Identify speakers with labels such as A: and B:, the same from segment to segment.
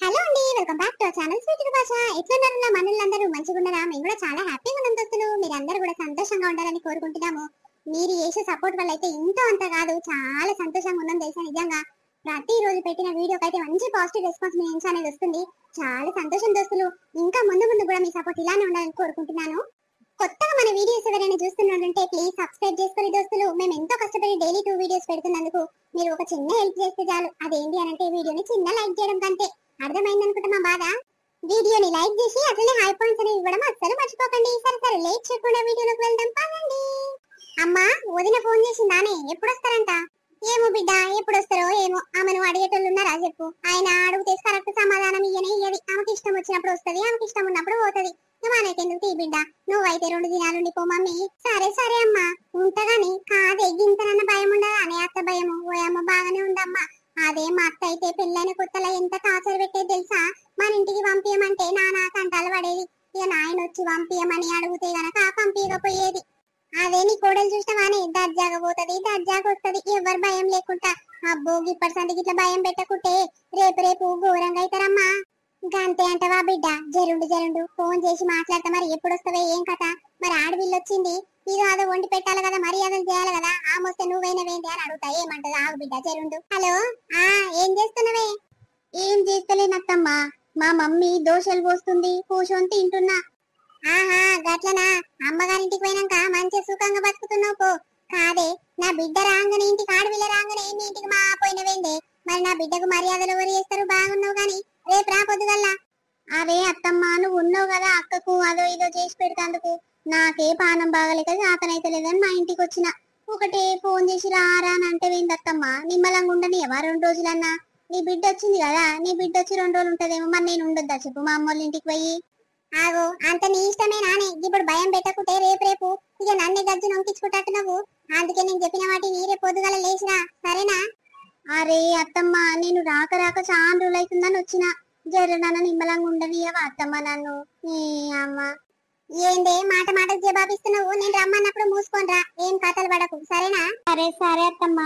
A: Hello అండి, welcome back to our channel sweet భాష. ఎట్లున్నారన్నా మనలందరూ మంచిగా ఉన్నారా? మేము కూడా చాలా హ్యాపీగా ఉన్నాం దోస్తులు. మీరందరూ కూడా సంతోషంగా ఉండాలని కోరుకుంటున్నాము. మీరు చేసే సపోర్ట్ వల్ల అయితే ఇంతో అంత కాదు, చాలా సంతోషంగా ఉన్నాం తెలుసా. నిజంగా ప్రతి రోజు పెట్టిన వీడియోకి అయితే మంచి పాజిటివ్ రెస్పాన్స్ మీ నుంచి అనేది వస్తుంది. చాలా సంతోషం దోస్తులు. ఇంకా ముందు ముందు కూడా మీ సపోర్ట్ ఇలానే ఉండాలని కోరుకుంటున్నాను. కొత్తగా మన వీడియోస్ ఎవరైనా చూస్తున్నట్టుంటే ప్లీజ్ సబ్స్క్రైబ్ చేసుకోండి దోస్తులు. మేము ఎంతో కష్టపడి డైలీ 2 వీడియోస్ పెడుతున్నందుకు మీరు ఒక చిన్న హెల్ప్ చేస్తే చాలు. అదేంటి అనంటే వీడియోని చిన్న లైక్ చేయడం కంటే. అర్థమైంది అనుకుంటా మా బాధ. వీడియోని లైక్ చేసి అట్లనే హై పాయింట్స్ అనేవి ఇవ్వడం అస్సలు మర్చిపోకండి. సరే సరే లేట్ చేయకుండా వీడియోలోకి వెళ్దాం పదండి. అమ్మా, వదిన ఫోన్ చేసిందానే? ఎప్పుడు వస్తారంట? ఏమో బిడ్డ, ఎప్పుడు వస్తారో ఏమో. ఆమెను అడిగేటోళ్ళు ఉన్నారా చెప్పు. ఆయన అడిగితే కరెక్ట్ సమాధానం ఇయ్యనే ఇయ్యది. ఆమెకి ఇష్టం వచ్చినప్పుడు వస్తది, ఆమెకి ఇష్టం ఉన్నప్పుడు పోతది. మనకెందుకు తీ బిడ్డ, నువ్వైతే 2 దినాలు ఉండిపో మమ్మీ. సరే సరే అమ్మా ఉంటగాని. కాదే గింతనన్న భయం ఉండదా అనే? అత్త భయము ఓయమ్మ బాగానే ఉందమ్మా. అదే మా అత్త అయితే పెళ్ళైన కొత్తలో ఎంత టార్చర్ పెట్టేది తెలుసా. మన ఇంటికి పంపించమంటే నానా కంటాలు పడేది. ఇక నాయన వచ్చి పంపించమని అడిగితే గనక పంపించకపోయేది. అదే నీ కోడలు చూసినవానే, దర్జాగా పోతది, దర్జాగా వస్తది, ఎవరు భయం లేకుండా. అబ్బో ఇప్పటి సందికి ఇట్లా భయం పెట్టకుంటే రేపు రేపు ఘోరంగా అవుతారమ్మా. గంతే అంటవా బిడ్డ? జరుండు ఫోన్ చేసి మాట్లాడతా. మరి ఎప్పుడు వస్తావే, ఏం కథ? మరి ఆడవిల్లు వచ్చింది, ఇది అదో వండి పెట్టాలి కదా, మర్యాదలు చేయాలి కదా. ఆమొస్తే నువ్వైనవేంటి అని అడుగుతా. ఏమంటది? ఆగు బిడ్డ జరుండు. హలో, ఏం చేస్తున్నావే? ఏం చేస్తలేనత్తమ్మా, మా మమ్మీ దోశలు పోస్తుంది, కూర్చొని తింటున్నా. ఆహా గట్లనా? అమ్మగారింటికి పోయినాక మంచి సుఖంగా బతుకుతున్నావు పో. కాదే, నా బిడ్డ రాగానే, ఇంటికి ఆడవిల్ల రాగానే మీ ఇంటికి మా పోయినవేందే? మరి నా బిడ్డకు మర్యాదలు ఎవరు చేస్తారు? బాగున్నావు గాని రేపు రా పొద్దుగల్లా. అరే అత్తమ్మ, నువ్వు ఉన్నావు కదా అక్కకు అదో ఇదో చేసి పెడతాందుకు. నాకే పానం బాగలేక జాతనైతే లేదని మా ఇంటికి వచ్చిన. ఒకటే ఫోన్ చేసి రారా అని అంటే అత్తమ్మ. నిమ్మలంగా ఉండని ఎవా 2 రోజులన్నా? నీ బిడ్డ వచ్చింది కదా, నీ బిడ్డ వచ్చి 2 రోజులు ఉంటదేమో. మరి నేను ఉండొద్దా చెప్పు మా అమ్మ వాళ్ళ ఇంటికి పోయి? ఆగో, అంత నీ ఇష్టమే నానే. ఇప్పుడు భయం పెట్టకుంటే రేపు రేపు ఇక నన్ను గజ్జు నొంకించుకుంటట్టు నువ్వు. అందుకే నేను చెప్పిన వాటి నీరే పొద్దుగల లేచిరా, సరేనా? అరే అత్తమ్మ, నేను రాక రాక చాలా రోజులు అవుతుందని వచ్చిన. జరనన్న నిమ్మలంగా ఉండనియవా అత్తమ్మ నన్ను? ఏ అమ్మ, ఏందే మాట మాటకు జవాబిస్తున్నావు? నేను రమ్మన్నప్పుడు మూసుకొని రా, ఏం కథలు పడకు, సరేనా? సరే సరే అత్తమ్మ.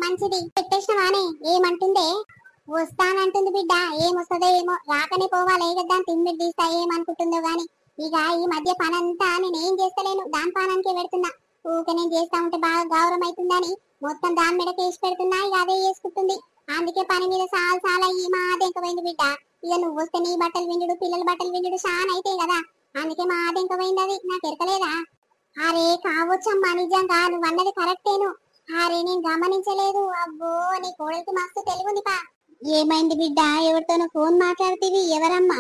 A: మంచిది. పెట్టేసినవానే? ఏమంటుందే? వస్తానంటుంది బిడ్డ. ఏమొస్తుందో ఏమో, రాకనే పోవాలి కదా. తిమ్మిడి తీస్తా ఏమనుకుంటుందో గాని. ఇక ఈ మధ్య పనంతా నేనేం చేస్తలేను, దాని పానానికే పెడుతున్నా. ఊక నేను చేస్తా ఉంటే బాగా గౌరవం అవుతుందని మొత్తం దాని మీద కేసి పెడుతున్నా. ఇక అదే చేసుకుంటుంది. అందుకే పని మీద చాలా ఈ మా ఆదెంకపోయింది బిడ్డ. ఇక నువ్వు వస్తే నీ బట్టలు విండుడు, పిల్లల బట్టలు విండుడు చాలా అవుతాయి కదా. అందుకే మా ఆదెంకపోయింది. అది నాకు ఎరకలేదా? అరే కావచ్చమ్మా, నిజంగా నువ్వు అన్నది కరెక్టేను. అరే నేను గమనించలేదు. అబ్బో, నీ కోడలికి మస్తు తెలివింది పా. ఏమైంది బిడ్డ? ఎవరితోనో ఫోన్ మాట్లాడుతీవి? ఎవరమ్మా?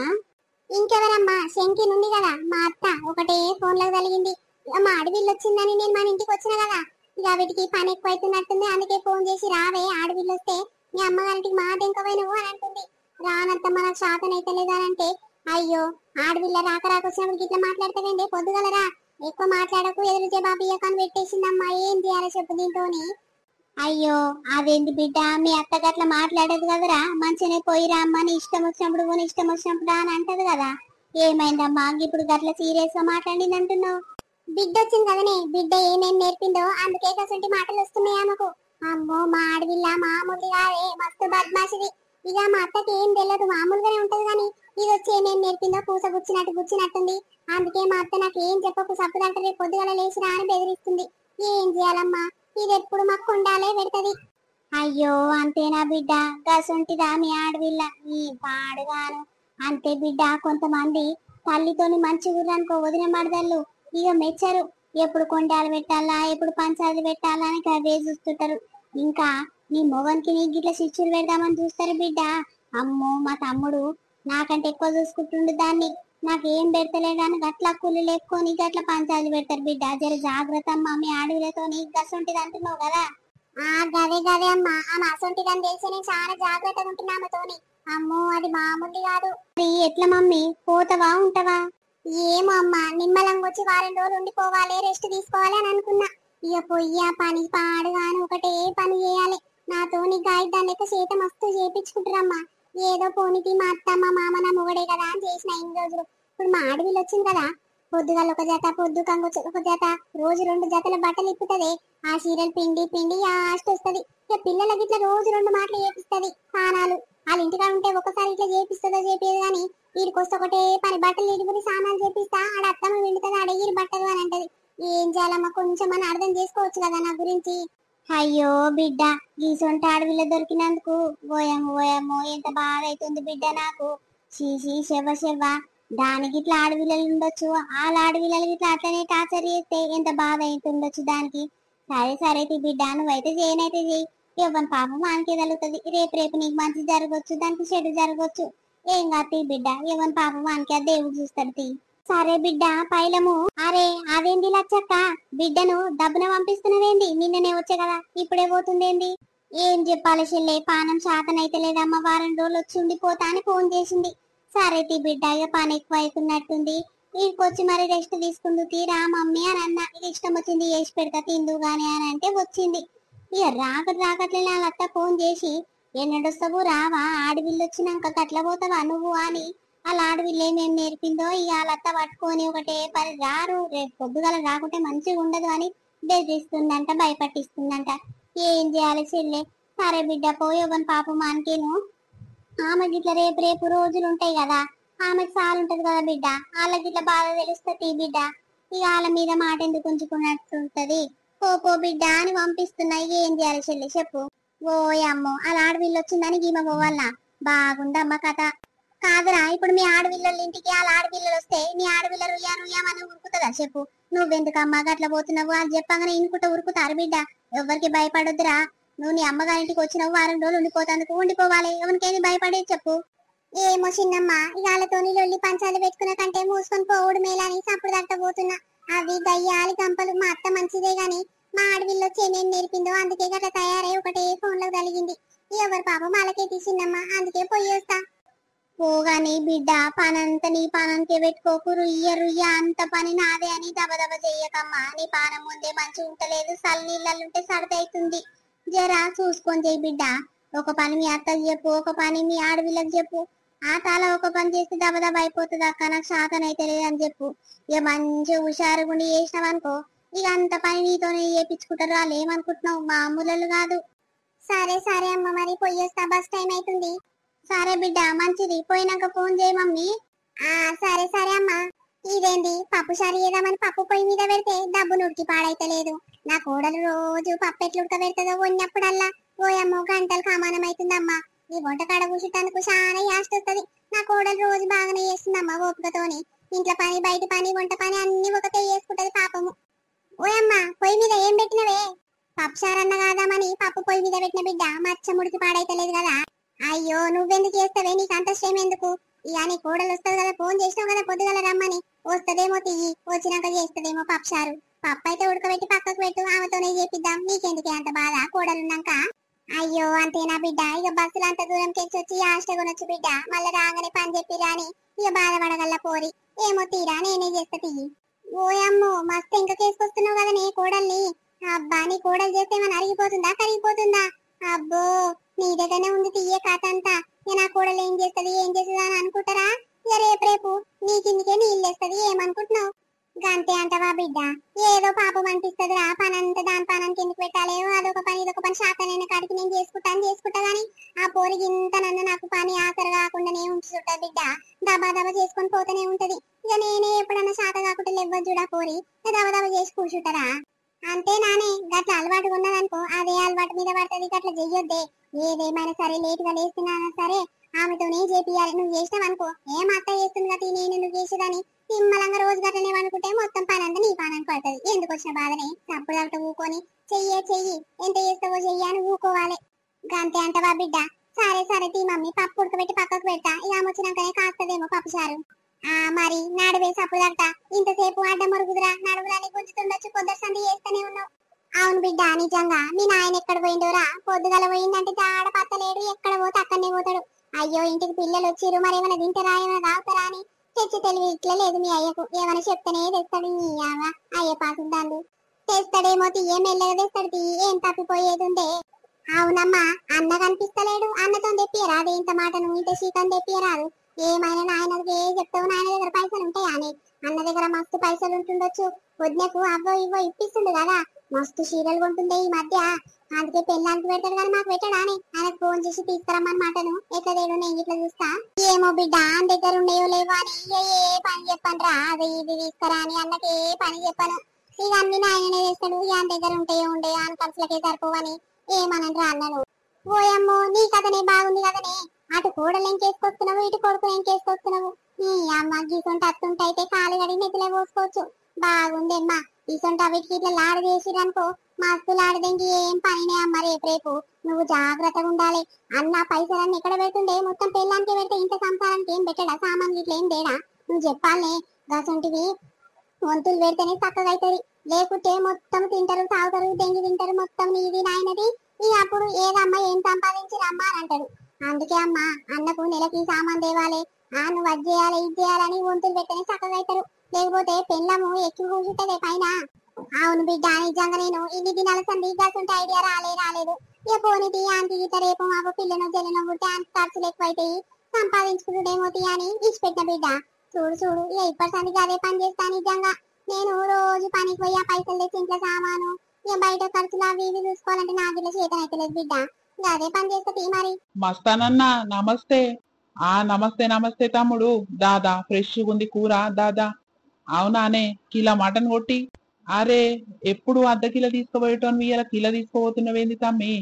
A: ఇంకెవరమ్మా, శంకి నుండి కదా మా అత్త. ఒకటే ఫోన్ లో కలిగింది. ఇక మా ఆడవిల్లు వచ్చిందని నేను మన ఇంటికి వచ్చిన కదా. ఇక వీటికి పని ఎక్కువ అవుతున్నట్టుంది. అందుకే ఫోన్ చేసి రావే, ఆడవిల్లు వస్తే మీ అమ్మగారింటికి మా దెంకవైనవు అని అంటుంది. రానంతమ్మ, నాకు శాతనైతే లేదనంటే, అయ్యో ఆడవిల్ల రాక రాక వచ్చినప్పుడు ఇట్లా మాట్లాడతావేంటి? పొద్దుగలరా ఎక్కువ మాట్లాడకు, ఎదురు జవాబు ఇయ్యకని పెట్టేసిందమ్మా. ఏం చేయాలో చెప్పు దీంతోని? అయ్యో అదేంటి బిడ్డ, మీ అత్త గట్ల మాట్లాడదు కదరా. మంచిగానే పోయిరా అమ్మ, నీ ఇష్టం వచ్చినప్పుడు నీ ఇష్టం వచ్చినప్పుడు అని అంటది కదా. ఏమైందమ్మా ఇప్పుడు గట్ల సీరియస్ గా మాట్లాడింది అంటున్నావు? బిడ్డ వచ్చింది కదనే, బిడ్డ ఏమేం నేర్పిందో అందుకే కసంటి మాటలు వస్తున్నాయి ఆమెకు. అమ్మో, మా ఆడవిల్ల మామూలు కాదే, మస్తు బద్మాషిది. ఇక మా అత్తకి ఏం తెలియదు, మామూలుగానే ఉంటది కానీ ఇది వచ్చి ఏమేం నేర్పిందో పూస గుచ్చినట్టుంది. అందుకే మా అత్త నాకు ఏం చెప్పకు, సప్పుదంటే రేపు పొద్దుగల లేచిరా అని బెదిరిస్తుంది. ఏం చేయాలమ్మా, ఇది ఎప్పుడు మాకు కొండాలే పెడతది. అయ్యో అంతేనా బిడ్డ? గసొంటిదా మీ ఆడవిల్ల? ఈ పాడుగాను. అంతే బిడ్డ, కొంతమంది తల్లితోని మంచి గుర్రనుకో వదిన మరదళ్ళు ఇక మెచ్చరు. ఎప్పుడు కొండాలు పెట్టాలా, ఎప్పుడు పంచాలు పెట్టాలా అని అవే చూస్తుంటారు. ఇంకా నీ మొగన్కి నీ గిట్ల శిక్షలు పెడదామని చూస్తారు బిడ్డ. అమ్మో, మా తమ్ముడు నాకంటే ఎక్కువ చూసుకుంటుండు దాన్ని. నాకేం పెడతలే గాని గట్ల కుళ్ళు లేపుకొని గట్ల పంచాయతీ పెడతారు బిడ్డ. జర జాగ్రత్త అమ్మ, మీ ఆడవిలతో నీకు గసొంటిది అంటున్నావు కదా. గదే అమ్మా, ఆమె అసొంటిదని తెలిసి నేను చాలా జాగ్రత్తగా ఉంటున్నా ఆమెతోని. అమ్మో, అది మామూలు కాదు. ఎట్లా మమ్మీ, పోతావా ఉంటావా? ఏమో అమ్మా, నిమ్మలంగా వచ్చి 2 రోజులు ఉండిపోవాలి, రెస్ట్ తీసుకోవాలి అని అనుకున్నా. ఇక పొయ్యి పని పాడుగాను ఒకటే పని చేయాలి. నాతోని గాయదాన్ని లెక్క చేత మస్తు చేపించుకుంటారమ్మా. ఏదో పోనీకి మా అత్త మా మామ నా మొగడే కదా అని చేసిన 2 రోజులు. ఇప్పుడు మా ఆడవిల్లు వచ్చింది కదా, పొద్దుగాల ఒక జత, పొద్దుకంగా ఒక జత, రోజు 2 జతల బట్టలు ఇప్పుతుంది. ఆ చీరలు పిండి పిండి ఆస్ట్ వస్తుంది. ఇక పిల్లలకి ఇట్లా రోజు 2 మాటలు చేపిస్తుంది స్నానాలు. వాళ్ళ ఇంటికాడ ఉంటే ఒకసారి ఇట్లా చేపిస్తుందో చేపియదు కానీ వీడికొస్తే ఒకటే పని బట్టలు ఇడిపురి సామాన్లు చేపిస్తా ఆడ అత్తమ్మ విండుతుంది ఆడ ఇరు బట్టలు అని అంటది. ఏం చేయాలమ్మా కొంచెం అని అర్థం చేసుకోవచ్చు కదా నా గురించి. అయ్యో బిడ్డ గీసొంటి ఆడవిల్ల దొరికినందుకు ఓయమ్మో ఓయమ్మో ఎంత బాధ అవుతుంది బిడ్డ నాకు. చీచి శవ శవ దానికి ఇట్లా ఆడవిల్లలు ఉండొచ్చు, వాళ్ళ ఆడవిల్లలకి ఇట్లా అట్లనే టార్చర్ చేస్తే ఎంత బాధ అవుతుండొచ్చు దానికి. సరే సరే బిడ్డ నువ్వైతే చేయనైతే చేయి, ఇవ్వని పాపం మనకి తగులుతుంది. రేపు రేపు నీకు మంచి జరగవచ్చు దానికి చెడు జరగవచ్చు. ఏం కాదు బిడ్డ ఇవ్వని పాపం మనకి ఆ దేవుడు చూస్తాడు తీ. సరే బిడ్డ పైలము. అరే అదేంది లచ్చక్క బిడ్డను డబ్బున పంపిస్తున్నదేంది? నిన్ననే వచ్చే కదా ఇప్పుడే పోతుందేంది? ఏం చెప్పాలి చెల్లె పానం శాతనైతే లేదమ్మ, వారం రోజులు వచ్చి ఉండిపోతా అని ఫోన్ చేసింది. సరే తీ బిడ్డ ఇక పని ఎక్కువ అవుతున్నట్టుంది, ఇంటికొచ్చి మరి రెస్ట్ తీసుకుందు తీరా మమ్మీ అని అన్న. ఇక ఇష్టం వచ్చింది చేసి పెడతా తిందు గాని అని అంటే వచ్చింది. ఇక రాకట్లే వాళ్ళత్త ఫోన్ చేసి ఎన్నడొస్తావు రావా, ఆడవిల్లు వచ్చినాక గట్ల పోతావా నువ్వు అని. వాళ్ళ ఆడవిల్లు ఏమేం నేర్పిందో ఇక వాళ్ళత్త పట్టుకొని ఒకటే పని రారు రేపు పొద్దుగల రాకుంటే మంచిగా ఉండదు అని బెదిరిస్తుందంట, భయపట్టిస్తుందంట. ఏం చేయాలి చెల్లె? సరే బిడ్డ పోయి ఇవ్వని పాపం మనకేను ఆమెకి ఇట్లా రేపు రేపు రోజులు ఉంటాయి కదా, ఆమెకి సాలు ఉంటది కదా బిడ్డ, వాళ్ళకి ఇట్లా బాధ తెలుస్తుంది బిడ్డ. ఇక వాళ్ళ మీద మాట ఎందుకు ఉంచుకున్నట్టుంటది. పో బిడ్డ అని పంపిస్తున్నా. ఏం చేయాలి చెల్లి చెప్పు. ఓయమ్మో అలా ఆడవిల్లు వచ్చిందని గీమ పోవాలనా? బాగుందమ్మ కథ. కాదురా ఇప్పుడు మీ ఆడవిల్లల ఇంటికి వాళ్ళ ఆడపిల్లలు వస్తే నీ ఆడపిల్ల రుయ్యా రుయ్యామని ఉరుకుతుందా చెప్పు? నువ్వెందుకమ్మా గట్ల పోతున్నావు అని చెప్పగానే ఇనుకుంటా ఉరుకుతారు బిడ్డ. ఎవరికి భయపడొద్దురా. నువ్వు నీ అమ్మగారింటికి వచ్చినావు, వారం రోజులు ఉండిపోతాందుకు ఉండిపోవాలి, ఎవరికేది భయపడేది చెప్పు. ఏమో చిన్నమ్మ ఇవాళతోని లొల్లి పంచాలు పెట్టుకున్న కంటే మూసుకొని పోవుడు మేలని సప్పుడు దట్టబోతున్నా. అవి దయ్యాలి గంపలు మా అత్త మంచిదే గాని మా ఆడవిల్లు వచ్చి ఏమేం నేర్పిందో అందుకే గట్లా తయారై ఒకటే ఫోన్ లో కలిగింది. ఎవరు పాపం వాళ్ళకే తీసిందమ్మా, అందుకే పోయి వస్తా. పోగాని బిడ్డ పనంతా నీ పానంకే పెట్టుకోకు, రుయ్య రుయ్య అంత పని నాదే అని దబదబ చెయ్యకమ్మా. నీ పానం ముందే మంచి ఉంటలేదు, సల్ నీళ్ళుంటే సర్దవుతుంది. జరా చూసుకొని చెయ్యి బిడ్డ. ఒక పని మీ అత్తకి చెప్పు, ఒక పని మీ ఆడవిళ్ళకి చెప్పు. ఆ తాల ఒక పని చేస్తే దబదబ అయిపోతుంది అక్క, నాకు శాతనైతే లేదని చెప్పు. ఇక మంచిగా హుషారుగుండి చేసినావనుకో ఇక అంత పని నీతోనే చేపించుకుంటారు. వాళ్ళు ఏమనుకుంటున్నావు, మామూలు కాదు. సరే సరే అమ్మ మరి పోయేస్తా, బస్ టైం అవుతుంది. సరే బిడ్డ మంచిది, పోయినాక ఫోన్ చేయి మమ్మీ. ఆ సరే సరే అమ్మా. ఇదేంది పప్పు సారి చేద్దామని పప్పు పొయ్యి మీద పెడితే డబ్బు నుడికి పాడైతలేదు. నా కోడలు రోజు పప్పు ఎట్లు ఉడకబెడతదో వండినప్పుడల్లా ఓయమ్మో గంటలు కామానం అవుతుందమ్మా. ఈ వంట కాడ కూర్చుంటానికి చాలా యాస్ట్ వస్తుంది. నా కోడలు రోజు బాగానే చేస్తుందమ్మా ఓపికతోని. ఇంట్లో పని బయట పని వంట పని అన్ని ఒకటే చేసుకుంటది పాపము. ఓయమ్మా పొయ్యి మీద ఏం పెట్టినవే? పప్పు సారన్న కాదామని పప్పు పొయ్యి మీద పెట్టిన బిడ్డ, మచ్చ ముడికి పాడైతలేదు కదా. అయ్యో నువ్వెందుకు చేస్తావే, నీకు అంత శ్రమ ఎందుకు? ఇక నీ కోడలు వస్తుంది కదా, ఫోన్ చేసినావు కదా పొద్దుగల రమ్మని. వస్తదేమో తియ్యి, వచ్చినాక చేస్తదేమో పప్పుసారు. పప్పు అయితే ఉడకబెట్టి పక్కకు పెట్టు, ఆమెతోనే చేపిద్దాం. నీకెందుకే అంత బాధ కోడలున్నాక? అయ్యో అంతేనా బిడ్డ? ఇక బస్సులు అంత దూరం తెచ్చొచ్చి ఆశగొనొచ్చు బిడ్డ, మళ్ళీ రాగానే పని చెప్పి రాని ఇక బాధపడగల పోరి. ఏమో తీరా నేనే చేస్తా తియ్యి. ఓయమ్మో మస్తు ఇంకా కేసుకొస్తున్నావు కదా నీ కోడల్ని. అబ్బా నీ కోడలు చేస్తే ఏమైనా అరిగిపోతుందా కరిగిపోతుందా? అబ్బో నీ దగ్గరనే ఉంది తీయే కథ అంతా. ఇక నా కోడలు ఏం చేస్తుంది ఏం చేస్తుంది అని అనుకుంటారా? ఇక రేపు రేపు నీ కిందికే నీళ్ళు వేస్తుంది, ఏమనుకుంటున్నావు? గంతే అంటవా బిడ్డ? ఏదో పాపం అనిపిస్తుంది రా, పనంతా దాని పనానికి ఎందుకు పెట్టాలి? అదొక పని ఇదొక పని శాతనైన కాడికి నేను చేసుకుంటా గాని ఆ పోరికి ఇంత నన్ను నాకు పని ఆసర కాకుండానే ఉంచుతుంటా బిడ్డ. దబా దబా చేసుకొని పోతూనే ఉంటది. ఇక నేనే ఎప్పుడన్నా శాత కాకుండా లేవ్వదు చూడా పోరి, దబా దబా చేసి కూర్చుంటారా? అంతే నానే గట్ల అలవాటు ఉన్నదనుకో అదే అలవాటు మీద పడుతుంది. గట్ల చెయ్యొద్దే. ఏదేమైనా సరే లేటుగా లేస్తున్నా సరే ఆమెతోనే చేపియాలి. నువ్వు చేసినావనుకో ఏం అత్త చేస్తుంది కదా నేను నువ్వు చేసేదని నిమ్మలంగా రోజు గట్లనే అనుకుంటే మొత్తం పని అంతా నీ పానానికి పడుతుంది. ఎందుకు వచ్చిన బాధనే? తప్పుడు అట్ట ఊకొని చెయ్యి ఎంత చేస్తావో చెయ్యి అని ఊకోవాలి. గంతే అంటవా బిడ్డ? సరే సరే తీ మమ్మీ, పప్పు ఉడకబెట్టి పక్కకు పెడతా. ఇక ఆమె వచ్చినాకనే కాస్తదేమో పప్పు చారు. ఆ మరి నడువేసి అప్పుడట ఇంతసేపు అడ్డ మరుగుదురా, నడువులని గుంజుతుండొచ్చు, పొద్దు సంది చేస్తూనే ఉన్నావు. అవును బిడ్డ నిజంగా మీ నాయన ఎక్కడ పోయిండోరా? పొద్దుగల పోయిందంటే జాడ పత్తలేడు, ఎక్కడ పోతే అక్కడనే పోతాడు. అయ్యో ఇంటికి పిల్లలు వచ్చిరు, మరి ఏమైనా తింటారా ఏమైనా తాగుతారా అని తెచ్చి తెలివి ఇట్లా లేదు మీ అయ్యకు. ఏమైనా చెప్తేనే తెస్తాడు నీ అయ్య పాసుద్దాండు. తెస్తాడేమో తీయే మెల్లగా తెస్తాడు తీయి, ఏం తప్పిపోయేది ఉందే. అవునమ్మా అన్న కనిపిస్తలేడు, అన్నతో తెప్పియరాదు ఇంత మాటను, ఇంత శీతం తెప్పియరాదు. ఏమైనా నాయనకి ఏ చెప్తావు, నాయన దగ్గర పైసలు ఉంటాయా అని? అన్న దగ్గర మస్తు పైసలు ఉంటుండొచ్చు, వదినకు అవ్వో ఇవ్వో ఇప్పిస్తుండు కదా, మస్తు చీరలు కొంటుండే ఈ మధ్య. అందుకే పెళ్ళానికి పెడతాడు కానీ మాకు పెట్టడా అని ఆయనకు ఫోన్ చేసి తీసుకురమ్మని మాటను ఎట్లా తేడు నేను ఇట్లా చూస్తా. ఏమో బిడ్డ ఆయన దగ్గర ఉండేవో లేవో అని ఏ పని చెప్పను రా, అది ఇది తీసుకురా అని అన్నకి ఏ పని చెప్పను. ఇక అన్ని ఆయననే చేస్తాడు. ఆయన దగ్గర ఉంటాయో ఉండే ఆయన ఖర్చులకే సరిపోవని ఏమనరా అన్నాను. ఓయమ్మో నీ కథనే బాగుంది కదనే, అటు కూడలు ఎంకేసుకొస్తున్నావు ఇటు కొడుకు ఎంకేసుకొస్తున్నావు. నీ అమ్మ గీసొంటి అత్తుంటే అయితే కాలు గడి నెత్తిలే పోసుకోవచ్చు. బాగుందమ్మా. ఇసొంటి అవిటికి ఇట్లా లాడ చేసిరనుకో మస్తు లాడదేంకి ఏం పనినే అమ్మ. రేపు నువ్వు జాగ్రత్తగా ఉండాలి. అన్న పైసలన్నీ ఎక్కడ పెడుతుండే మొత్తం పెళ్ళానికి పెడితే ఇంత సంసారానికి ఏం పెట్టడా, సామాన్లు ఇట్లా ఏం తేడా నువ్వు చెప్పాలే. గసొంటివి వంతులు పెడితేనే చక్కగా అవుతుంది. లేకుంటే మొత్తం తింటారు తాగుతారు దెంగి తింటారు మొత్తం నీది నాయనది. ఈ అప్పుడు ఏదమ్మా ఏం సంపాదించి రమ్మా అని అంటాడు. అందుకే అమ్మ అన్నకు నెలకి సామాన్ తేవాలి, నువ్వు అది చేయాలి ఇది చేయాలని వంతులు పెట్టనే చక్కగా అవుతారు. లేకపోతే పెళ్ళము ఎక్కువ కూర్చుంటదే పైన. అవును బిడ్డ నిజంగా నేను ఇన్ని దినాల సంది గసంటే ఐడియా రాలేదు. ఇక పోనీతి ఆంటీ గీత రేపు మాకు పిల్లను జల్లను పుట్టి ఆంటీ ఖర్చులు ఎక్కువైతాయి సంపాదించుకుంటేమో అని ఇచ్చిపెట్టిన బిడ్డ. చూడు ఇక ఇప్పటి సందికి అదే పని చేస్తా. నిజంగా నేను రోజు పనికి పోయి ఆ పైసలు తెచ్చి ఇంట్లో సామాను ఇక బయట ఖర్చులు అవి ఇవి చూసుకోవాలంటే నాకు ఇలా చేతన అయితే బిడ్డ. ఇక అదే పని చేస్తా మరి.
B: మస్తానన్నా నమస్తే. నమస్తే తమ్ముడు. దాదా ఫ్రెష్ ఉంది కూర దాదా. అవునానే కిలో మటన్ కొట్టి. అరే ఎప్పుడు అర్ధ కిలో తీసుకుపోయేటోని ఇలా కిలో తీసుకుపోతున్నవేంది తమ్మి?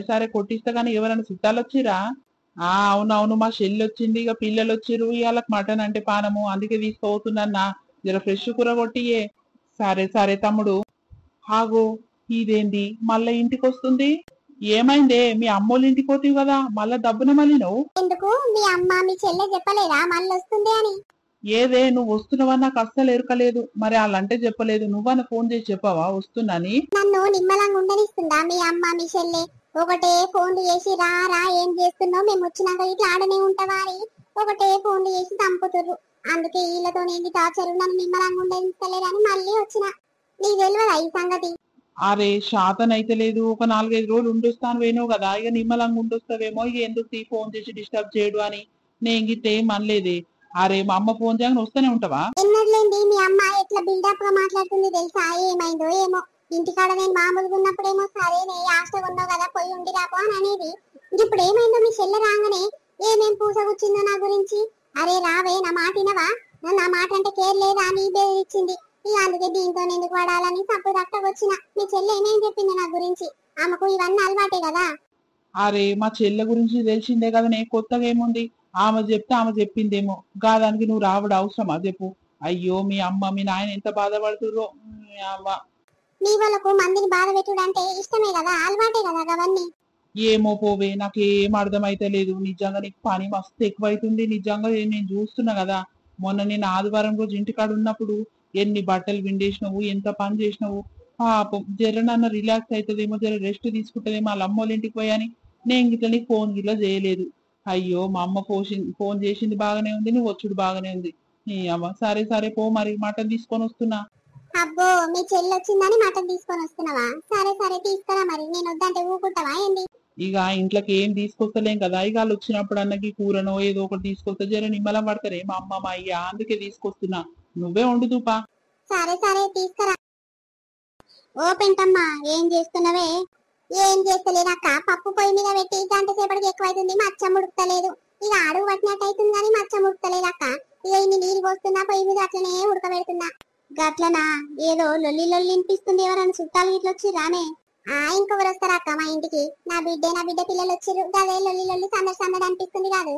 B: సరే కొట్టిస్తా గానీ ఎవరైనా చుట్టాలు వచ్చిరా? అవునవును మా చెల్లి వచ్చింది, ఇక పిల్లలు వచ్చిర్రు, ఇవాళకి మటన్ అంటే పానము అందుకే తీసుకుపోతున్నా. జర ఫ్రెష్ కూర కొట్టియే. సరే తమ్ముడు. ఆగో ఇదేంది మళ్ళా ఇంటికి వస్తుంది? ఏమైందే? మీ అమ్మోళ్ళ ఇంటికి పోతావు కదా మళ్ళా దబ్బున మళ్ళీ నువ్వు
A: ఎందుకు? మీ అమ్మ మీ చెల్లె చెప్పలేదా మళ్ళీ వస్తుంది అని?
B: ఏదే నువ్వు వస్తున్నావని నాకు అస్సలు ఎరకలేదు. మరి వాళ్ళంటే చెప్పలేదు, నువ్వన్న ఫోన్ చేసి చెప్పావా వస్తున్నాని?
A: నన్ను నిమ్మలంగా ఉండనిస్తుందా మీ అమ్మ మీ చెల్లె? ఒకటే ఫోన్లు చేసి రా ఏం చేస్తున్నావు మేము వచ్చినాక ఇట్లా ఆడనే ఉంటావా అని ఒకటే ఫోన్లు చేసి చంపుతుర్రు. అందుకే వీళ్ళతో ఏంటి టార్చర్, నన్ను నిమ్మలంగా ఉండనిస్తలేదని మళ్ళీ వచ్చిన. నీకు తెలియదా ఈ సంగతి?
B: అరే శాతనైతే లేదు, ఒక 4-5 రోజులు ఉండొస్తాను వేణవు కదా, ఇక నిమ్మలంగా ఉండొస్తావేమో, ఇక ఎందుకు ఫోన్ చేసి డిస్టర్బ్ చేయడు అని నేను గిట్ట ఏం అనలేదే. అరే మా అమ్మ ఫోన్ చేయగానే వస్తూనే ఉంటావా?
A: ఎన్నట్లేండి మీ అమ్మ ఎట్లా బిల్డప్ గా మాట్లాడుతుంది తెలుసా? ఏమైందో ఏమో ఇంటికాడ నేను మామూలుగా ఉన్నప్పుడేమో సరే నే ఆశగా ఉన్నావు కదా పోయి ఉండి రాపో అని అనేది. ఇప్పుడు ఏమైందో మీ చెల్లె రాగానే ఏమేం పూస కూర్చిందో నా గురించి. అరే రావే నా మాట వినవా, నా మాట అంటే కేర్ లేదా అని బెదిరించింది. ఇక అందుకే దీంతో ఎందుకు పడాలని తప్పు వచ్చిన. మీ చెల్లె ఏమేం చెప్పింది నా గురించి? ఆమెకు ఇవన్నీ అలవాటే కదా.
B: అరే మా చెల్లె గురించి తెలిసిందే కదనే, కొత్తగా ఏముంది? ఆమె చెప్తే ఆమె చెప్పిందేమో, కాదానికి నువ్వు రావడం అవసరమా చెప్పు? అయ్యో మీ అమ్మ మీ నాయన ఎంత బాధపడుతుర్రో.
A: మీ వాళ్ళకు మందిని బాధ పెట్టుడు అంటే ఇష్టమే కదా, అలవాటే కదా అవన్నీ.
B: ఏమో పోవే, నాకు ఏం అర్థమైతే లేదు. నిజంగా నీకు పని మస్తు ఎక్కువైతుంది. నిజంగా నేను చూస్తున్నా కదా, మొన్న నేను ఆదివారం రోజు ఇంటికాడ ఉన్నప్పుడు ఎన్ని బట్టలు విండేసినావు, ఎంత పని చేసినావు. పాపం జరనన్న రిలాక్స్ అవుతుందేమో, జర రెస్ట్ తీసుకుంటుందేమో వాళ్ళ అమ్మోళ్ళ ఇంటికి పోయాని నేను గిట్ల నీకు ఫోన్ గిట్లా చేయలేదు. అయ్యో మా అమ్మ ఫోన్ చేసింది బాగానే ఉంది, నువ్వు వచ్చుడు బాగానే ఉంది. నీ అమ్మ సరే పో మరి, మటన్ తీసుకొని వస్తున్నా.
A: అబ్బో మీ చెల్లి వచ్చిందని మటన్ తీసుకొని వస్తున్నావా? సరే తీసుకురా మరి, నేను వద్దంటే ఊకుంటావా ఏంది?
B: ఇక ఇంట్లోకి ఏం తీసుకొస్తలేం కదా, ఇక వాళ్ళు వచ్చినప్పుడు అన్నకి కూరనో ఏదో ఒకటి తీసుకొస్తా, జర నిమ్మలం పడతారే మా అమ్మ మా అయ్య, అందుకే తీసుకొస్తున్నా. నువ్వే వండుతూపా.
A: సరే తీసుకురా. ఓ పెంటమ్మా ఏం చేస్తున్నావే? ఏం చేస్తలేదక్క, పప్పు పొయ్యి మీద పెట్టి గంట సేపటికి ఎక్కువైతుంది, మచ్చ ముడుకుతలేదు. ఇక అడుగు పట్టినట్టు అవుతుంది కానీ మచ్చ ముడుకుతలేదు అక్క. ఇక ఇన్ని నీళ్ళు పోస్తున్నా పొయ్యి మీద అట్లనే ఉడకబెడుతున్నా. గట్లనా? ఏదో లొల్లి వినిపిస్తుంది, ఎవరైనా చుట్టాలు గిట్ల వచ్చి రానే? ఇంకొకరు వస్తారా అక్క మా ఇంటికి? నా బిడ్డ పిల్లలు వచ్చిర్రు, గదే లొల్లి సందడి అనిపిస్తుంది కాదు?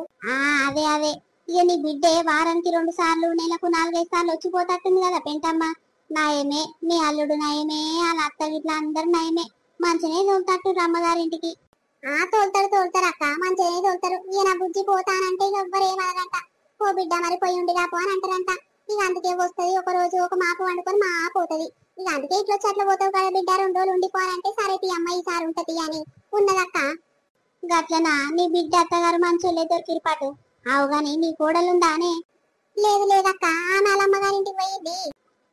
A: అవే ఇక నీ బిడ్డే వారానికి 2 సార్లు నెలకు 4-5 సార్లు వచ్చిపోతట్టుంది కదా పెంటమ్మ. నాయమే మీ అల్లుడు నయమే, వాళ్ళ అత్త గిట్ల అందరు నయమే, మంచినే తోలుతట్టు రమ్మగారింటికి. తోలుతారు అక్క, మంచిగానే తోలుతారు. ఇక నా బుజ్జి పోతానంటే ఇక ఎవ్వరేమనరంట. ఓ బిడ్డ మరి పోయి ఉండి రాపో అని అంటారంట. ఇక అందుకే వస్తుంది, ఒక రోజు ఒక మాపు వండుకొని మా పోతుంది. ఇక అందుకే ఇట్లా వచ్చి అట్లా పోతావు కదా బిడ్డ, 2 రోజులు ఉండిపోవాలంటే సరే తీ అమ్మ ఈసారి ఉంటది అని ఉన్నదక్క. గట్లనా? నీ బిడ్డ అత్తగారు మంచోళ్ళే దొరికిరు పాటు. అవుగాని నీ కోడలుందానే? లేదక్క, ఆమె అమ్మగారింటికి పోయింది.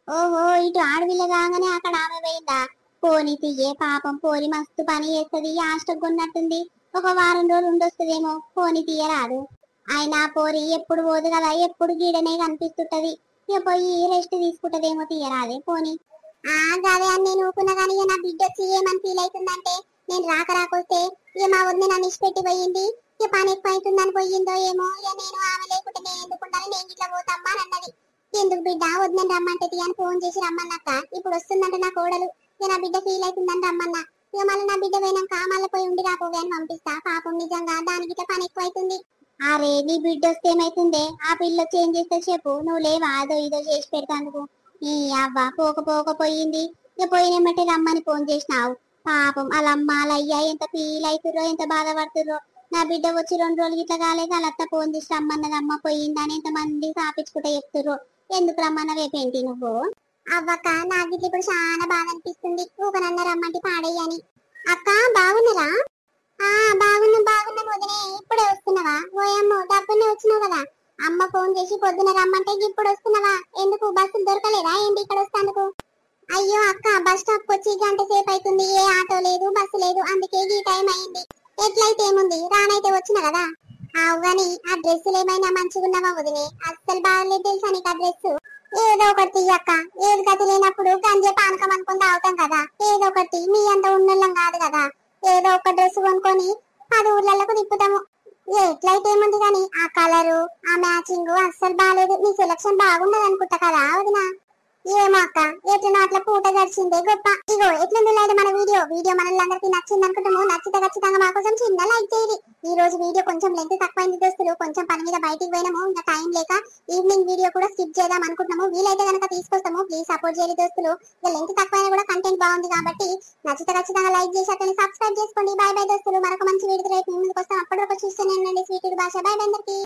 A: ఓహో ఇటు ఆడవిల్ల కాగానే అక్కడ ఆమె పోయిందా? పోనీ తీయే పాపం, పోరి మస్తు పని చేస్తుంది, హాస్టల్ కొన్నట్టుంది. ఒక వారం రోజులు ఉండొస్తుందేమో, పోనీ తీయరాదు. అయినా పోరి ఎప్పుడు పోదు కదా, ఎప్పుడు గీడనే కనిపిస్తుంటది. ఇక పోయి రెస్ట్ తీసుకుంటదేమో, తీయరాదే పోనీ. ఆ గదే అని నేను ఊకున్నా కానీ ఇక నా బిడ్డ వచ్చి ఏమని ఫీల్ అవుతుందంటే నేను రాకొస్తే ఇక మా వదిన నన్ను ఇచ్చిపెట్టి పోయింది, ఇక పని ఎక్కువ అవుతుందని పోయిందో ఏమో, ఇక నేను ఆమె లేకుంటే నేను ఎందుకు ఉండాలి, నేను ఇట్లా పోతామ్మా అని అన్నది. ఎందుకు బిడ్డ వదిన రమ్మంటే అని ఫోన్ చేసి రమ్మన్నాక ఇప్పుడు వస్తుందంటే నా కోడలు, ఇక నా బిడ్డ ఫీల్ అవుతుందని రమ్మన్నా. ఇక మళ్ళీ నా బిడ్డ పోయినాక మళ్ళీ పోయి ఉండి రాపోవే అని పంపిస్తా. పాపం నిజంగా దానికి ఇట్లా పని ఎక్కువ అవుతుంది. అరే నీ బిడ్డ వస్తే ఏమైతుందే, ఆ పిల్ల చేంజ్ చేస్తే చెప్పు, నువ్వు లేవా అదో ఇదో చేసి పెడతాను. ఈ అవ్వ పోకపోయింది, ఇక పోయినమ్మటే రమ్మని ఫోన్ చేసినావు. పాపం వాళ్ళ అమ్మ వాళ్ళ అయ్యా ఎంత ఫీల్ అవుతుర్రో, ఎంత బాధపడుతుర్రో. నా బిడ్డ వచ్చి 2 రోజులు ఇట్లా కాలేదు, వాళ్ళ అత్త ఫోన్ చేసి రమ్మన్నది అమ్మ పోయిందని ఎంతమంది సాపించుకుంటే చెప్తుర్రో. ఎందుకు రమ్మన్నవేపేంటి నువ్వు? అవ్వక నాకు ఇట్లా ఇప్పుడు చాలా బాధ అనిపిస్తుంది, ఊకనన్న రమ్మంటే పాడేయని. అక్క బాగున్నారా? ఆ బాగున్నా వదినే, ఇప్పుడే వస్తున్నావా? ఓయమ్మో డబ్బునే వచ్చినావు కదా. అమ్మ ఫోన్ చేసి పొద్దున రమ్మంటే ఇప్పుడు వస్తున్నావా? ఎందుకు బస్సులు దొరకలేదా ఏంటి ఇక్కడ వస్తాందుకు? అయ్యో అక్క బస్ స్టాప్ వచ్చి గంట సేపు అవుతుంది, ఏ ఆటో లేదు బస్సు లేదు, అందుకే ఈ టైం అయింది. ఎట్లయితే ఏముంది, రానైతే వచ్చిన కదా. అవుగాని ఆ డ్రెస్సులు ఏమైనా మంచిగా ఉన్నావా వదినే? అస్సలు బాగలేదు తెలుసా నీకు ఆ డ్రెస్. ఏదో ఒకటి అక్క, ఏది గతి లేనప్పుడు గంజే పానకం అనుకుని తాగుతాం కదా, ఏదో ఒకటి మీ అంత ఉన్నోళ్ళం కాదు కదా. ఏదో ఒక డ్రెస్ కొనుక్కొని 10 ఊర్లకు తిప్పుతాము. ఎట్లయితే ఏముంది కానీ ఆ కలరు ఆ మ్యాచింగ్ అస్సలు బాగాలేదు. నీ సెలక్షన్ బాగున్నది అనుకుంటా కదా వదినా. ఏమో అక్క, ఎట్లనో అట్లా పూట గడిచిందే గొప్ప. ఇగో ఎట్లుంది మన వీడియో మనల్ని నచ్చింది అనుకుంటాము. నచ్చితే ఖచ్చితంగా మా కోసం చిన్న లైక్ చేయండి. ఈ రోజు వీడియో కొంచెం లెంత్ తక్కువైంది దోస్తులు, కొంచెం పని మీద బయటికి పోయినాము, ఇంకా టైం లేక ఈవినింగ్ వీడియో కూడా స్కిప్ చేద్దాం అనుకుంటున్నాము. వీలైతే కనుక తీసుకొస్తాము, ప్లీజ్ సపోర్ట్ చేయండి దోస్తులు. ఇక లెంత్ తక్కువైనా కూడా కంటెంట్ బాగుంది కాబట్టి నచ్చితే ఖచ్చితంగా లైక్ చేసి అతన్ని సబ్స్క్రైబ్ చేసుకోండి. బాయ్ బాయ్ దోస్తులు, మరొక మంచి వీడియో రేపు ముందుకు వస్తాం. అప్పటివరకు చూస్తూనే ఉండండి స్వీట్ భాష. బాయ్ అందరికి.